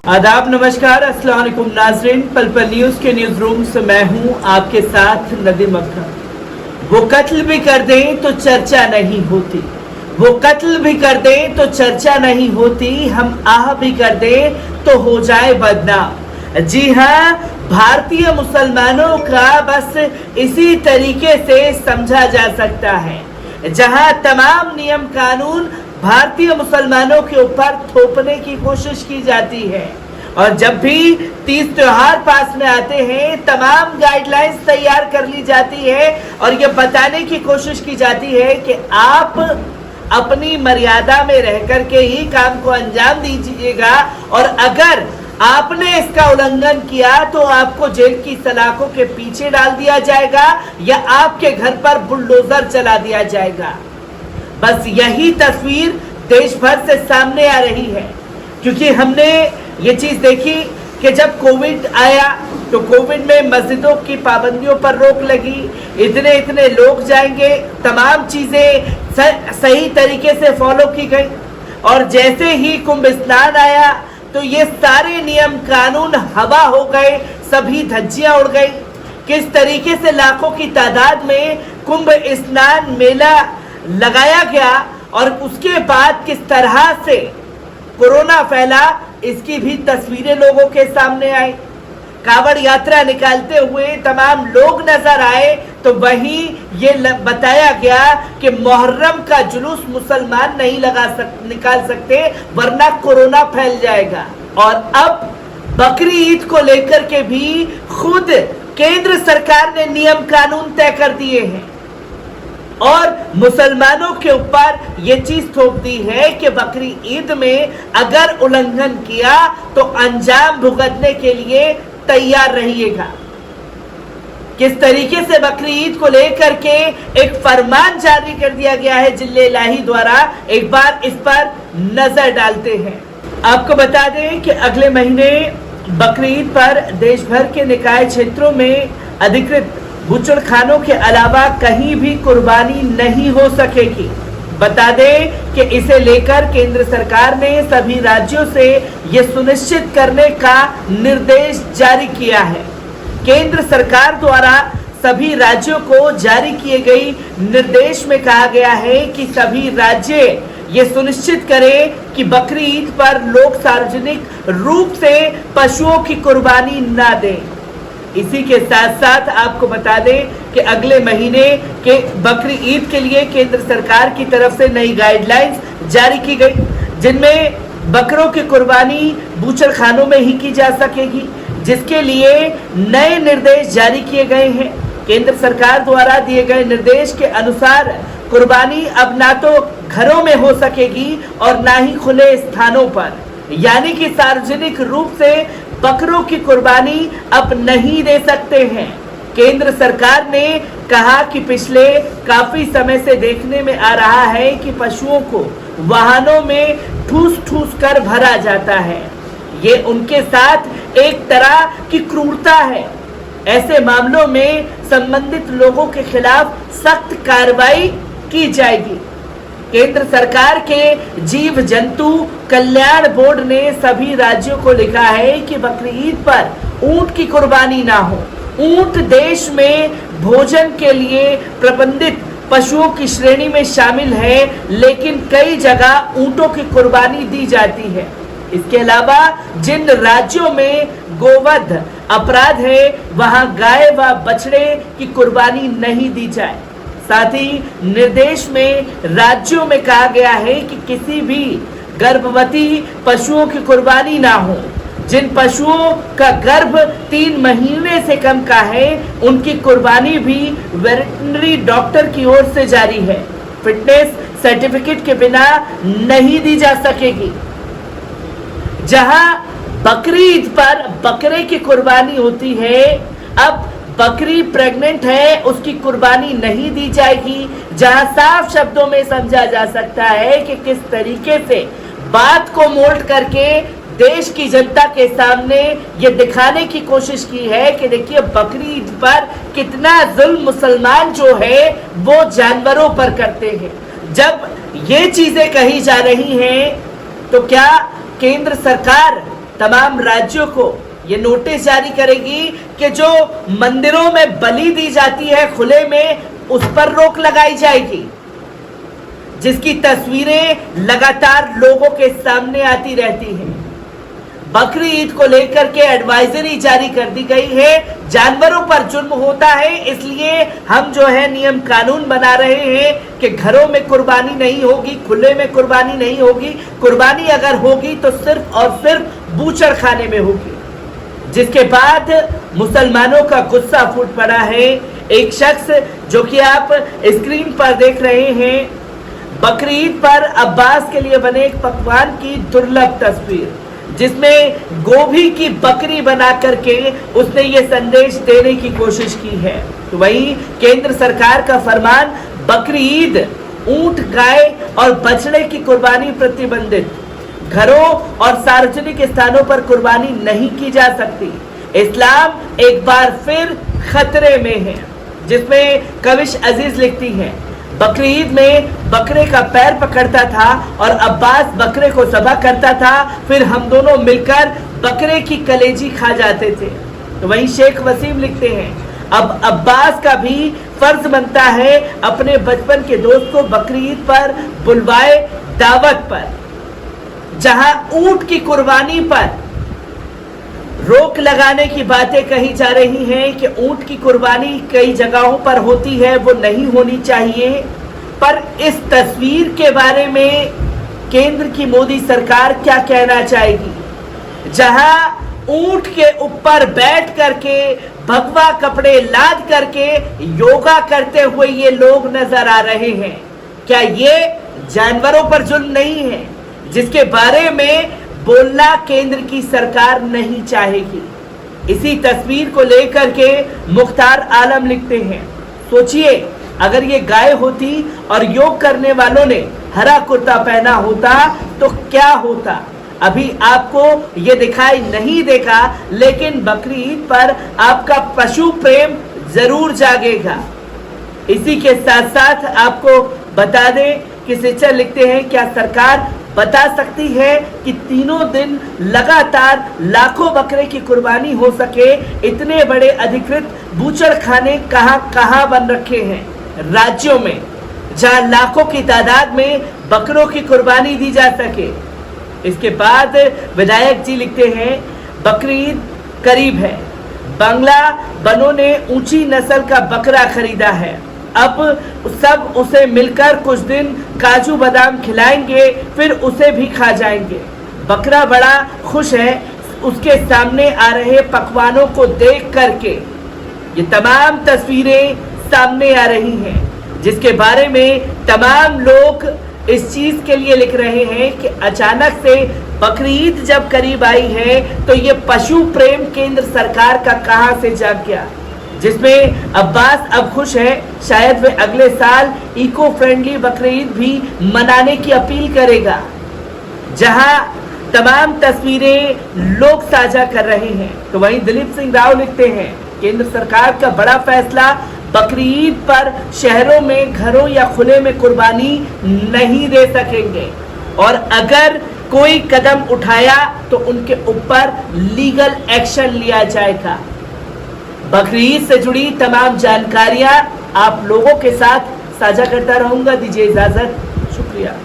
आदाब, नमस्कार, अस्सलाम वालेकुम नाज़रीन। पल पल न्यूज़ के न्यूज़ रूम से मैं हूं आपके साथ नदीम अकरम। वो कत्ल भी कर दें तो चर्चा नहीं होती, वो कत्ल भी कर दें तो चर्चा नहीं होती, हम आह भी कर दें तो हो जाए बदनाम। जी हाँ, भारतीय मुसलमानों का बस इसी तरीके से समझा जा सकता है, जहां तमाम नियम कानून भारतीय मुसलमानों के ऊपर थोपने की कोशिश की जाती है। और जब भी तीज त्योहार पास में आते हैं, तमाम गाइडलाइंस तैयार कर ली जाती है और ये बताने की कोशिश की जाती है कि आप अपनी मर्यादा में रहकर के ही काम को अंजाम दीजिएगा, और अगर आपने इसका उल्लंघन किया तो आपको जेल की सलाखों के पीछे डाल दिया जाएगा या आपके घर पर बुलडोजर चला दिया जाएगा। बस यही तस्वीर देश भर से सामने आ रही है, क्योंकि हमने ये चीज देखी कि जब कोविड आया तो कोविड में मस्जिदों की पाबंदियों पर रोक लगी, इतने लोग जाएंगे, तमाम चीजें सही तरीके से फॉलो की गई। और जैसे ही कुंभ स्नान आया तो ये सारे नियम कानून हवा हो गए, सभी धज्जियां उड़ गई। किस तरीके से लाखों की तादाद में कुंभ स्नान मेला लगाया गया और उसके बाद किस तरह से कोरोना फैला, इसकी भी तस्वीरें लोगों के सामने आई। कावड़ यात्रा निकालते हुए तमाम लोग नजर आए तो वहीं ये बताया गया कि मुहर्रम का जुलूस मुसलमान नहीं निकाल सकते वरना कोरोना फैल जाएगा। और अब बकरी ईद को लेकर के भी खुद केंद्र सरकार ने नियम कानून तय कर दिए हैं और मुसलमानों के ऊपर ये चीज थोप दी है कि बकरी ईद में अगर उल्लंघन किया तो अंजाम भुगतने के लिए तैयार रहिएगा। किस तरीके से बकरी ईद को लेकर के एक फरमान जारी कर दिया गया है जिले इलाही द्वारा, एक बार इस पर नजर डालते हैं। आपको बता दें कि अगले महीने बकरी ईद पर देश भर के निकाय क्षेत्रों में अधिकृत बूचड़खानों के अलावा कहीं भी कुर्बानी नहीं हो सकेगी। बता दें कि इसे लेकर केंद्र सरकार ने सभी राज्यों से ये सुनिश्चित करने का निर्देश जारी किया है। केंद्र सरकार द्वारा सभी राज्यों को जारी किए गए निर्देश में कहा गया है कि सभी राज्य ये सुनिश्चित करें कि बकरी ईद पर लोग सार्वजनिक रूप से पशुओं की कुर्बानी ना दें। इसी के साथ साथ आपको बता दें कि अगले महीने के बकरी ईद के लिए केंद्र सरकार की तरफ से नई गाइडलाइंस जारी की गई, जिनमें बकरों की कुर्बानी बूचड़खानों में ही की जा सकेगी, जिसके लिए नए निर्देश जारी किए गए हैं। केंद्र सरकार द्वारा दिए गए निर्देश के अनुसार कुर्बानी अब ना तो घरों में हो सकेगी और ना ही खुले स्थानों पर, यानी कि सार्वजनिक रूप से बकरों की कुर्बानी अब नहीं दे सकते हैं। केंद्र सरकार ने कहा कि पिछले काफी समय से देखने में आ रहा है कि पशुओं को वाहनों में ठूस ठूस कर भरा जाता है। ये उनके साथ एक तरह की क्रूरता है। ऐसे मामलों में संबंधित लोगों के खिलाफ सख्त कार्रवाई की जाएगी। केंद्र सरकार के जीव जंतु कल्याण बोर्ड ने सभी राज्यों को लिखा है कि बकरी ईद पर ऊंट की कुर्बानी ना हो। ऊंट देश में भोजन के लिए प्रबंधित पशुओं की श्रेणी में शामिल है, लेकिन कई जगह ऊंटों की कुर्बानी दी जाती है। इसके अलावा जिन राज्यों में गोवध अपराध है वहां गाय व बछड़े की कुर्बानी नहीं दी जाए। साथ ही निर्देश में राज्यों में कहा गया है कि किसी भी गर्भवती पशुओं की कुर्बानी ना हो। जिन पशुओं का गर्भ 3 महीने से कम का है उनकी कुर्बानी भी वेटरनरी डॉक्टर की ओर से जारी है। फिटनेस सर्टिफिकेट के बिना नहीं दी जा सकेगी। जहां बकरी ईद पर बकरे की कुर्बानी होती है, अब बकरी प्रेग्नेंट है उसकी कुर्बानी नहीं दी जाएगी। जहां साफ शब्दों में समझा जा सकता है कि किस तरीके से बात को मोल्ड करके देश की जनता के सामने ये दिखाने की कोशिश की है कि देखिए बकरी ईद पर कितना जुल्म मुसलमान जो है वो जानवरों पर करते हैं। जब ये चीजें कही जा रही हैं तो क्या केंद्र सरकार तमाम राज्यों को ये नोटिस जारी करेगी कि जो मंदिरों में बलि दी जाती है खुले में, उस पर रोक लगाई जाएगी, जिसकी तस्वीरें लगातार लोगों के सामने आती रहती हैं। बकरी ईद को लेकर के एडवाइजरी जारी कर दी गई है। जानवरों पर जुल्म होता है, इसलिए हम जो है नियम कानून बना रहे हैं कि घरों में कुर्बानी नहीं होगी, खुले में कुर्बानी नहीं होगी। कुर्बानी अगर होगी तो सिर्फ और सिर्फ बूचड़ खाने में होगी। जिसके बाद मुसलमानों का गुस्सा फूट पड़ा है। एक शख्स जो कि आप स्क्रीन पर देख रहे हैं, बकरी ईद पर अब्बास के लिए बने एक पकवान की दुर्लभ तस्वीर, जिसमें गोभी की बकरी बना करके उसने ये संदेश देने की कोशिश की है। तो वहीं केंद्र सरकार का फरमान, बकरी ईद ऊंट, गाय और बछड़े की कुर्बानी प्रतिबंधित, घरों और सार्वजनिक स्थानों पर कुर्बानी नहीं की जा सकती। इस्लाम एक बार फिर खतरे में है। जिसमें कविश अजीज लिखती हैं, बकरी ईद में बकरे का पैर पकड़ता था और अब्बास बकरे को ज़बह करता था, फिर हम दोनों मिलकर बकरे की कलेजी खा जाते थे। तो वहीं शेख वसीम लिखते हैं, अब अब्बास का भी फर्ज बनता है अपने बचपन के दोस्त को बकरी ईद पर बुलवाए दावत पर, जहां ऊंट की कुर्बानी पर रोक लगाने की बातें कही जा रही हैं कि ऊंट की कुर्बानी कई जगहों पर होती है, वो नहीं होनी चाहिए। पर इस तस्वीर के बारे में केंद्र की मोदी सरकार क्या कहना चाहेगी, जहां ऊंट के ऊपर बैठ करके भगवा कपड़े लाद करके योगा करते हुए ये लोग नजर आ रहे हैं? क्या ये जानवरों पर जुल्म नहीं है, जिसके बारे में बोलना केंद्र की सरकार नहीं चाहेगी? इसी तस्वीर को लेकर के मुख्तार आलम लिखते हैं, सोचिए अगर ये गाय होती और योग करने वालों ने हरा कुर्ता पहना होता तो क्या होता। अभी आपको ये दिखाई नहीं देगा, लेकिन बकरी ईद पर आपका पशु प्रेम जरूर जागेगा। इसी के साथ साथ आपको बता दें कि सिचर लिखते हैं, क्या सरकार बता सकती है कि तीनों दिन लगातार लाखों बकरे की कुर्बानी हो सके, इतने बड़े अधिकृत बूचड़ खाने कहां कहां बन रखे हैं राज्यों में, जहां लाखों की तादाद में बकरों की कुर्बानी दी जा सके। इसके बाद विधायक जी लिखते हैं, बकरी ईद करीब है, बांग्ला बनों ने ऊंची नस्ल का बकरा खरीदा है, अब सब उसे मिलकर कुछ दिन काजू बादाम खिलाएंगे, फिर उसे भी खा जाएंगे। बकरा बड़ा खुश है उसके सामने आ रहे पकवानों को देख करके। ये तमाम तस्वीरें सामने आ रही हैं, जिसके बारे में तमाम लोग इस चीज के लिए लिख रहे हैं कि अचानक से बकरी ईद जब करीब आई है तो ये पशु प्रेम केंद्र सरकार का कहां से जाग गया, जिसमें अब्बास अब खुश है, शायद वे अगले साल इको फ्रेंडली बकरी ईद भी मनाने की अपील करेगा। जहां तमाम तस्वीरें लोग साझा कर रहे हैं। तो वहीं दिलीप सिंह राव लिखते हैं, केंद्र सरकार का बड़ा फैसला, बकरी ईद पर शहरों में घरों या खुले में कुर्बानी नहीं दे सकेंगे, और अगर कोई कदम उठाया तो उनके ऊपर लीगल एक्शन लिया जाएगा। बकरी ईद से जुड़ी तमाम जानकारियां आप लोगों के साथ साझा करता रहूंगा। दीजिए इजाजत, शुक्रिया।